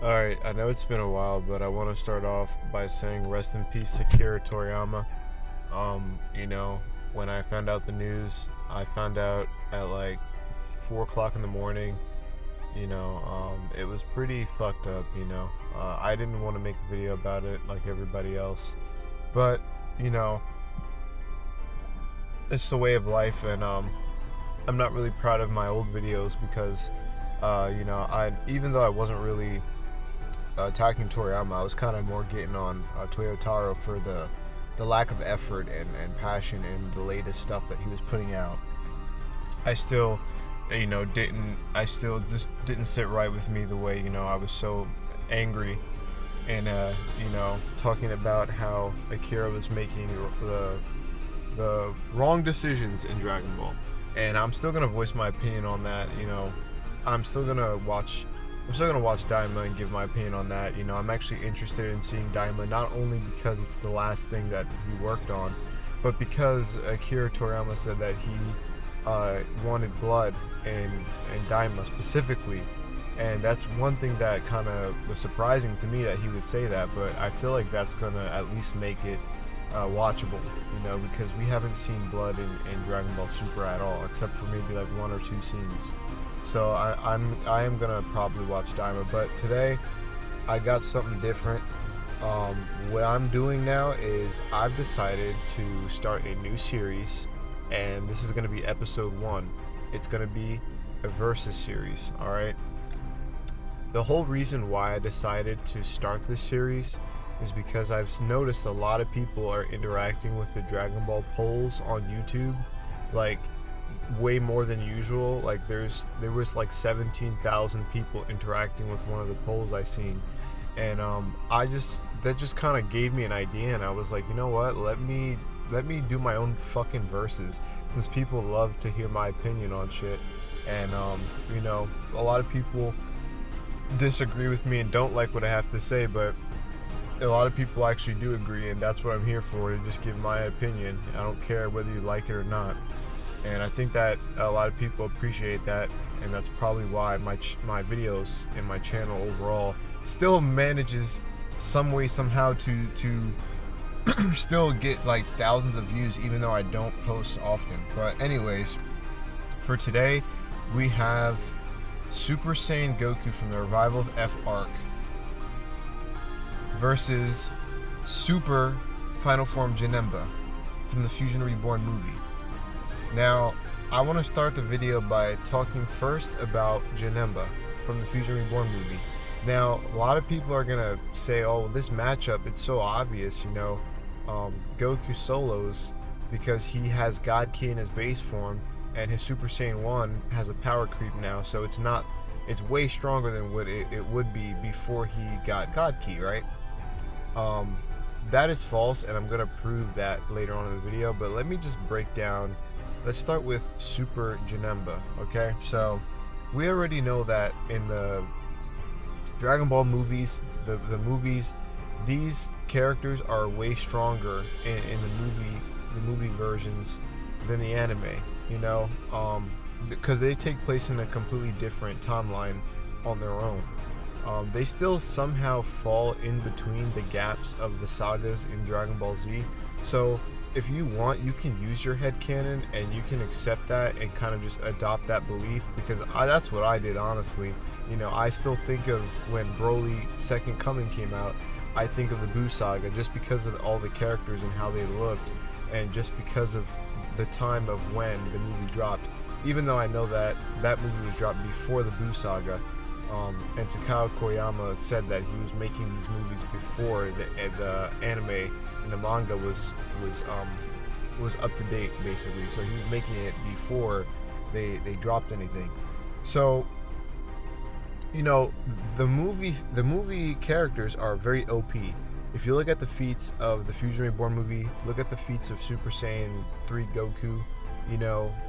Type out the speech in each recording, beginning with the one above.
Alright, I know it's been a while, but I want to start off by saying rest in peace Akira Toriyama. When I found out the news, I found out at like 4 o'clock in the morning. It was pretty fucked up, I didn't want to make a video about it like everybody else, but, you know, it's the way of life, and I'm not really proud of my old videos because, even though I wasn't really attacking Toriyama, I was kind of more getting on Toyotaro for the lack of effort and passion in the latest stuff that he was putting out. I still, just didn't sit right with me the way, I was so angry and, talking about how Akira was making the wrong decisions in Dragon Ball. And I'm still gonna voice my opinion on that. I'm still gonna watch Daima and give my opinion on that. I'm actually interested in seeing Daima, not only because it's the last thing that he worked on, but because Akira Toriyama said that he wanted blood in Daima specifically. And that's one thing that kind of was surprising to me, that he would say that, but I feel like that's gonna at least make it watchable, because we haven't seen blood in Dragon Ball Super at all, except for maybe like 1 or 2 scenes. So I am gonna probably watch Daima, but today I got something different. What I'm doing now is I've decided to start a new series, and this is gonna be episode 1. It's gonna be a versus series. All right. The whole reason why I decided to start this series is because I've noticed a lot of people are interacting with the Dragon Ball polls on YouTube, like way more than usual. Like there was like 17,000 people interacting with one of the polls I seen, and that just kind of gave me an idea, and I was like, you know what, let me do my own fucking verses, since people love to hear my opinion on shit. And a lot of people disagree with me and don't like what I have to say, but a lot of people actually do agree, and that's what I'm here for, to just give my opinion. I don't care whether you like it or not. And I think that a lot of people appreciate that, and that's probably why my videos and my channel overall still manages some way somehow to still get like thousands of views, even though I don't post often. But anyways, for today we have Super Saiyan Goku from the Revival of F arc versus Super Final Form Janemba from the Fusion Reborn movie. Now, I want to start the video by talking first about Janemba from the Fusion Reborn movie. Now, a lot of people are gonna say, oh, this matchup, it's so obvious, Goku solos because he has God Ki in his base form, and his Super Saiyan 1 has a power creep now, so it's way stronger than what it would be before he got God Ki, right? That is false, and I'm gonna prove that later on in the video, but let me just break down. Let's start with Super Janemba, okay? So we already know that in the Dragon Ball movies, the movies, these characters are way stronger in the movie versions than the anime, because they take place in a completely different timeline on their own. They still somehow fall in between the gaps of the sagas in Dragon Ball Z. So if you want, you can use your headcanon and you can accept that and kind of just adopt that belief, because that's what I did, honestly. I still think of when Broly Second Coming came out, I think of the Buu saga just because of all the characters and how they looked, and just because of the time of when the movie dropped, even though I know that movie was dropped before the Buu saga. And Takao Koyama said that he was making these movies before the anime and the manga was up to date, basically. So he was making it before they dropped anything. So the movie characters are very OP. If you look at the feats of the Fusion Reborn movie, look at the feats of Super Saiyan 3 Goku,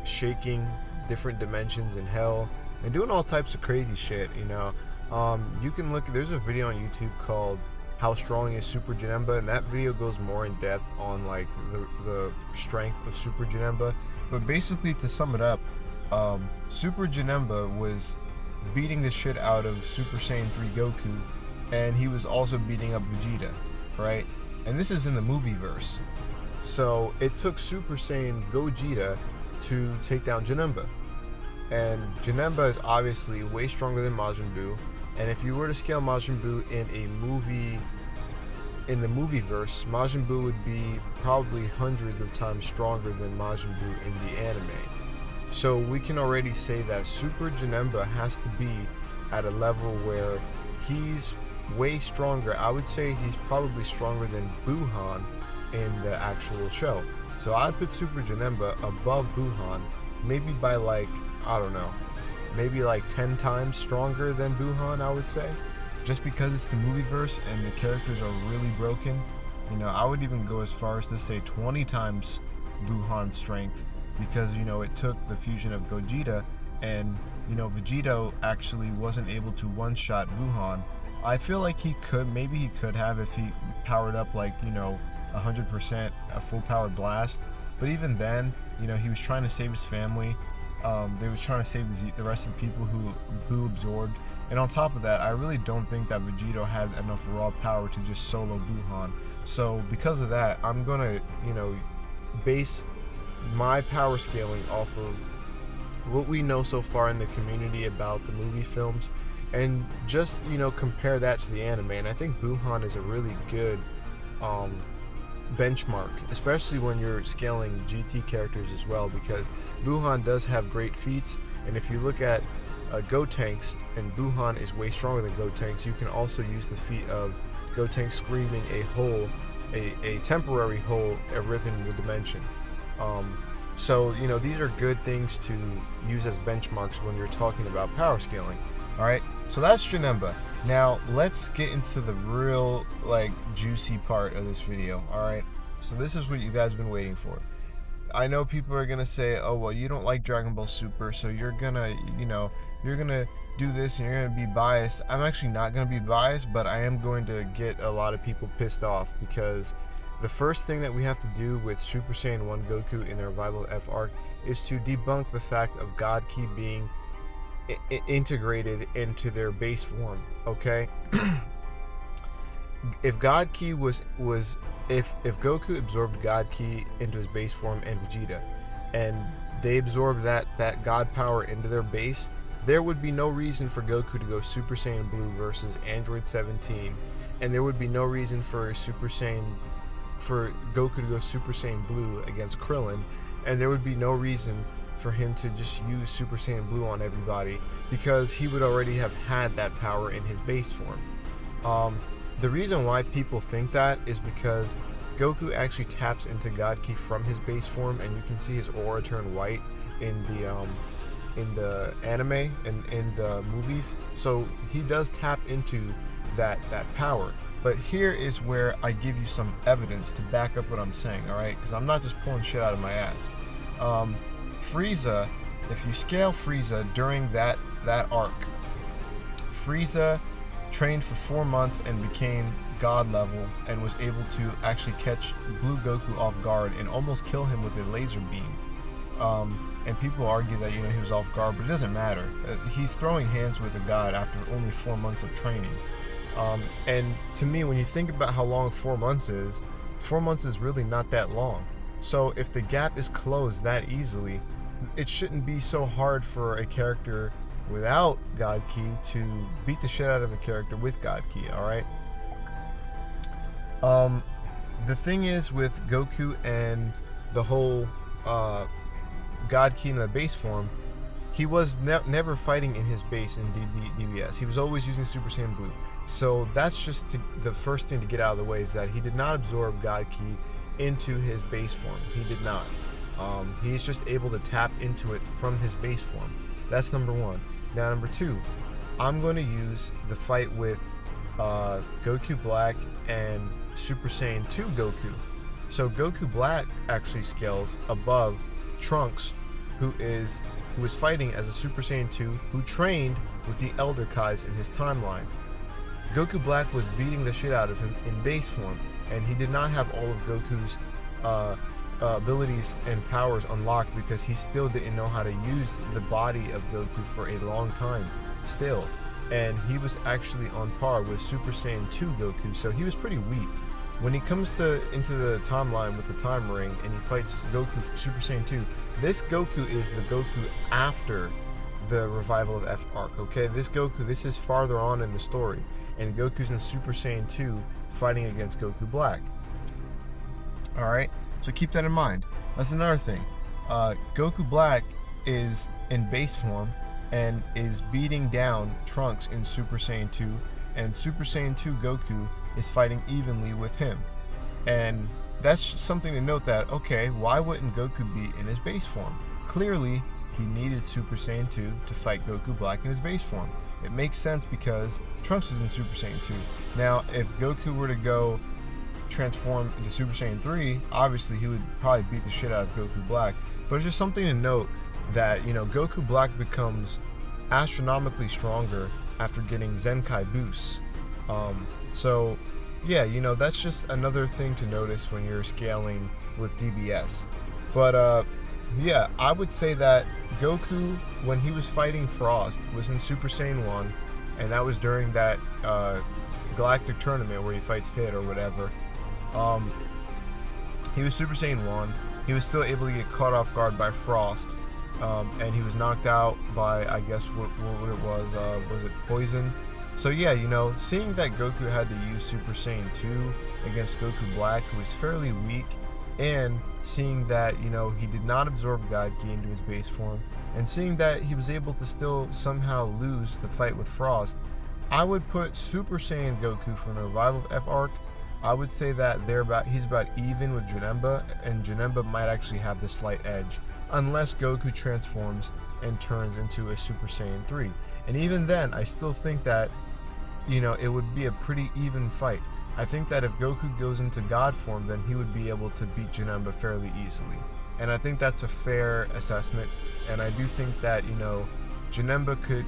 shaking different dimensions in hell and doing all types of crazy shit. You can look, there's a video on YouTube called How Strong is Super Janemba, and that video goes more in depth on like the strength of Super Janemba. But basically, to sum it up, Super Janemba was beating the shit out of Super Saiyan 3 Goku and he was also beating up Vegeta, right? And this is in the movie verse. So it took Super Saiyan Gogeta to take down Janemba. And Janemba is obviously way stronger than Majin Buu. And if you were to scale Majin Buu in the movie verse, Majin Buu would be probably hundreds of times stronger than Majin Buu in the anime. So we can already say that Super Janemba has to be at a level where he's way stronger. I would say he's probably stronger than Buuhan in the actual show. So I put Super Janemba above Buuhan, maybe by like, I don't know, maybe like 10 times stronger than Buuhan, I would say. Just because it's the movie verse and the characters are really broken, you know, I would even go as far as to say 20 times Buuhan's strength, because, you know, it took the fusion of Gogeta, and, you know, Vegeta actually wasn't able to one-shot Buuhan. I feel like maybe he could have if he powered up like, you know, 100% a full powered blast. But even then, you know, he was trying to save his family. They was trying to save the rest of the people who Buu absorbed. And on top of that, I really don't think that Vegeta had enough raw power to just solo Buuhan. So because of that, I'm gonna, you know, base my power scaling off of what we know so far in the community about the movie films, and just, you know, compare that to the anime. And I think Buuhan is a really good benchmark, especially when you're scaling GT characters as well, because Buuhan does have great feats. And if you look at Gotenks, and Buuhan is way stronger than Gotenks, you can also use the feat of Gotenks screaming a hole, a temporary hole, a rip in the dimension. So, you know, these are good things to use as benchmarks when you're talking about power scaling. Alright, so that's Janemba. Now, let's get into the real, like, juicy part of this video, alright? So this is what you guys have been waiting for. I know people are gonna say, oh, well, you don't like Dragon Ball Super, so you're gonna, you know, you're gonna do this and you're gonna be biased. I'm actually not gonna be biased, but I am going to get a lot of people pissed off, because the first thing that we have to do with Super Saiyan 1 Goku in the Revival F arc is to debunk the fact of God Ki being integrated into their base form, okay? If God Ki if Goku absorbed God Ki into his base form and Vegeta, and they absorbed that God power into their base, there would be no reason for Goku to go Super Saiyan Blue versus Android 17, and there would be no reason for Goku to go Super Saiyan Blue against Krillin, and there would be no reason for him to just use Super Saiyan Blue on everybody, because he would already have had that power in his base form. The reason why people think that is because Goku actually taps into God Ki from his base form, and you can see his aura turn white in the anime and in the movies. So he does tap into that power. But here is where I give you some evidence to back up what I'm saying, alright? Because I'm not just pulling shit out of my ass. Frieza, if you scale Frieza during that arc, Frieza trained for 4 months and became God level, and was able to actually catch Blue Goku off guard and almost kill him with a laser beam. And people argue that, you know, he was off guard, but it doesn't matter. He's throwing hands with a god after only 4 months of training. And to me, when you think about how long 4 months is, 4 months is really not that long. So if the gap is closed that easily, it shouldn't be so hard for a character without God Ki to beat the shit out of a character with God Ki, alright? The thing is with Goku and the whole God Ki in the base form, he was never fighting in his base in DBS. He was always using Super Saiyan Blue. So that's just the first thing to get out of the way, is that he did not absorb God Ki into his base form. He did not. He's just able to tap into it from his base form. That's number one. Now, number two, I'm going to use the fight with Goku Black and Super Saiyan 2 Goku. So Goku Black actually scales above Trunks, who was fighting as a Super Saiyan 2 who trained with the Elder Kais in his timeline. Goku Black was beating the shit out of him in base form, and he did not have all of Goku's abilities and powers unlocked, because he still didn't know how to use the body of Goku for a long time still. and he was actually on par with Super Saiyan 2 Goku, so he was pretty weak. When he comes into the timeline with the time ring and he fights Goku Super Saiyan 2, this Goku is the Goku after the revival of F arc, okay? This Goku, this is farther on in the story, and Goku's in Super Saiyan 2 fighting against Goku Black. Alright, so keep that in mind. That's another thing. Goku Black is in base form and is beating down Trunks in Super Saiyan 2, and Super Saiyan 2 Goku is fighting evenly with him. And that's something to note that, okay, why wouldn't Goku be in his base form? Clearly, he needed Super Saiyan 2 to fight Goku Black in his base form. It makes sense because Trunks is in Super Saiyan 2. Now, if Goku were to go transform into Super Saiyan 3, obviously he would probably beat the shit out of Goku Black. But it's just something to note that, you know, Goku Black becomes astronomically stronger after getting Zenkai boosts. So, yeah, you know, that's just another thing to notice when you're scaling with DBS. But, yeah, I would say that Goku, when he was fighting Frost, was in Super Saiyan 1, and that was during that Galactic Tournament where he fights Hit or whatever. He was Super Saiyan 1. He was still able to get caught off guard by Frost, and he was knocked out by, I guess, what it was it Poison? So yeah, you know, seeing that Goku had to use Super Saiyan 2 against Goku Black, who was fairly weak, and seeing that, you know, he did not absorb God Ki into his base form, and seeing that he was able to still somehow lose the fight with Frost, I would put Super Saiyan Goku from the revival of F arc. I would say that he's about even with Janemba, and Janemba might actually have the slight edge, unless Goku transforms and turns into a Super Saiyan 3. And even then, I still think that, you know, it would be a pretty even fight. I think that if Goku goes into God form, then he would be able to beat Janemba fairly easily. And I think that's a fair assessment. And I do think that, you know, Janemba could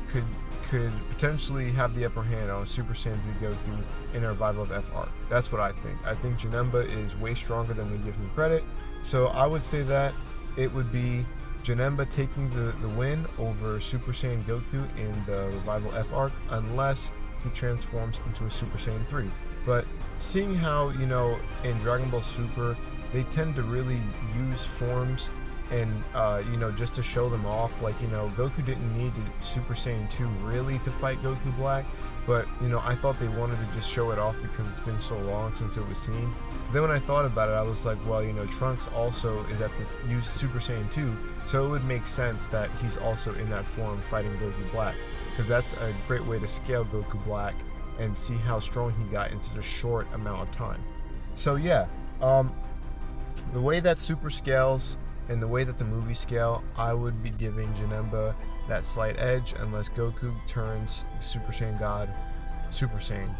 potentially have the upper hand on Super Saiyan 3 Goku in a revival of F arc. That's what I think. I think Janemba is way stronger than we give him credit. So I would say that it would be Janemba taking the win over Super Saiyan Goku in the revival F arc, unless he transforms into a Super Saiyan 3. But seeing how, you know, in Dragon Ball Super, they tend to really use forms and, you know, just to show them off. Like, you know, Goku didn't need Super Saiyan 2 really to fight Goku Black, but, you know, I thought they wanted to just show it off because it's been so long since it was seen. Then when I thought about it, I was like, well, you know, Trunks also is at this use Super Saiyan 2, so it would make sense that he's also in that form fighting Goku Black, because that's a great way to scale Goku Black and see how strong he got in such a short amount of time. So yeah, the way that Super scales and the way that the movie scale, I would be giving Janemba that slight edge unless Goku turns Super Saiyan God, Super Saiyan,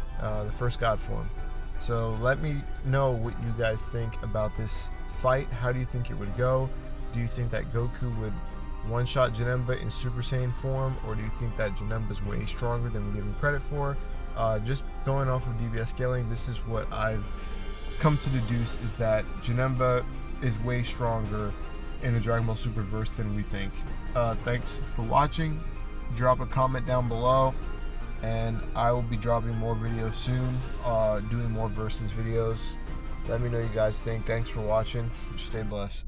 the first God form. So let me know what you guys think about this fight. How do you think it would go? Do you think that Goku would one-shot Janemba in Super Saiyan form, or do you think that Janemba is way stronger than we give him credit for? Just going off of DBS scaling, this is what I've come to deduce, is that Janemba is way stronger in the Dragon Ball Super verse than we think. Thanks for watching. Drop a comment down below, and I will be dropping more videos soon, doing more versus videos. Let me know what you guys think. Thanks for watching. Stay blessed.